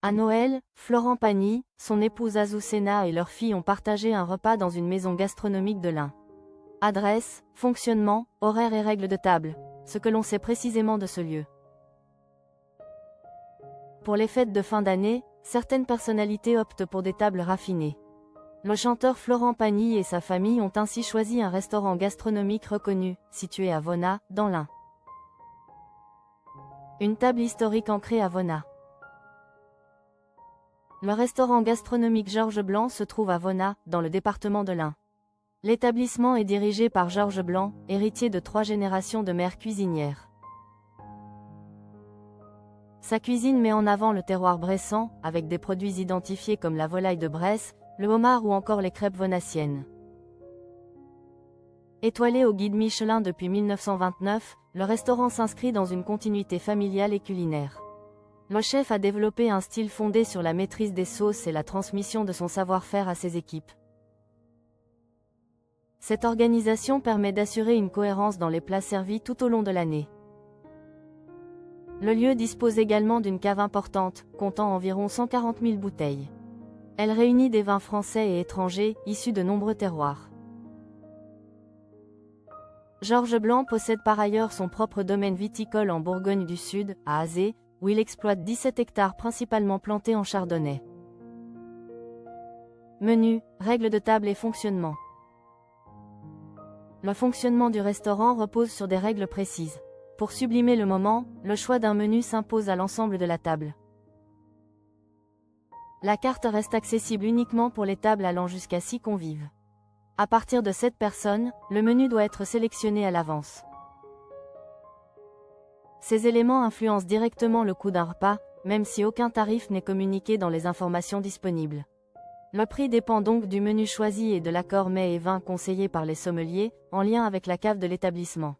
À Noël, Florent Pagny, son épouse Azucena et leur fille ont partagé un repas dans une maison gastronomique de l'Ain. Adresse, fonctionnement, horaires et règles de table, ce que l'on sait précisément de ce lieu. Pour les fêtes de fin d'année, certaines personnalités optent pour des tables raffinées. Le chanteur Florent Pagny et sa famille ont ainsi choisi un restaurant gastronomique reconnu, situé à Vona, dans l'Ain. Une table historique ancrée à Vona. Le restaurant gastronomique Georges Blanc se trouve à Vona, dans le département de l'Ain. L'établissement est dirigé par Georges Blanc, héritier de 3 générations de mères cuisinières. Sa cuisine met en avant le terroir bressan, avec des produits identifiés comme la volaille de Bresse, le homard ou encore les crêpes vonassiennes. Étoilé au guide Michelin depuis 1929, le restaurant s'inscrit dans une continuité familiale et culinaire. Le chef a développé un style fondé sur la maîtrise des sauces et la transmission de son savoir-faire à ses équipes. Cette organisation permet d'assurer une cohérence dans les plats servis tout au long de l'année. Le lieu dispose également d'une cave importante, comptant environ 140 000 bouteilles. Elle réunit des vins français et étrangers, issus de nombreux terroirs. Georges Blanc possède par ailleurs son propre domaine viticole en Bourgogne du Sud, à Azé, où il exploite 17 hectares principalement plantés en chardonnay. Menu, règles de table et fonctionnement. Le fonctionnement du restaurant repose sur des règles précises. Pour sublimer le moment, le choix d'un menu s'impose à l'ensemble de la table. La carte reste accessible uniquement pour les tables allant jusqu'à 6 convives. À partir de 7 personnes, le menu doit être sélectionné à l'avance. Ces éléments influencent directement le coût d'un repas, même si aucun tarif n'est communiqué dans les informations disponibles. Le prix dépend donc du menu choisi et de l'accord mets et vins conseillé par les sommeliers, en lien avec la cave de l'établissement.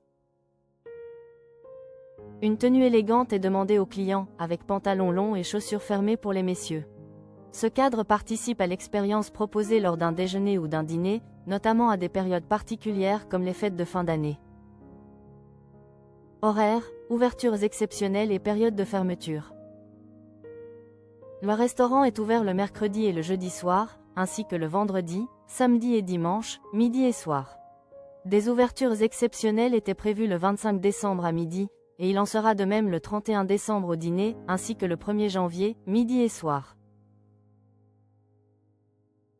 Une tenue élégante est demandée aux clients, avec pantalon long et chaussures fermées pour les messieurs. Ce cadre participe à l'expérience proposée lors d'un déjeuner ou d'un dîner, notamment à des périodes particulières comme les fêtes de fin d'année. Horaires, ouvertures exceptionnelles et périodes de fermeture. Le restaurant est ouvert le mercredi et le jeudi soir, ainsi que le vendredi, samedi et dimanche, midi et soir. Des ouvertures exceptionnelles étaient prévues le 25 décembre à midi, et il en sera de même le 31 décembre au dîner, ainsi que le 1er janvier, midi et soir.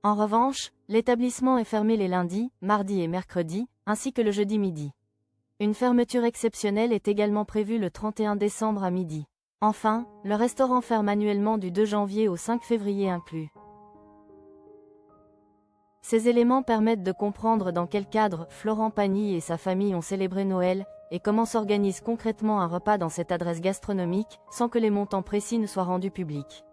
En revanche, l'établissement est fermé les lundis, mardis et mercredis, ainsi que le jeudi midi. Une fermeture exceptionnelle est également prévue le 31 décembre à midi. Enfin, le restaurant ferme annuellement du 2 janvier au 5 février inclus. Ces éléments permettent de comprendre dans quel cadre Florent Pagny et sa famille ont célébré Noël, et comment s'organise concrètement un repas dans cette adresse gastronomique, sans que les montants précis ne soient rendus publics.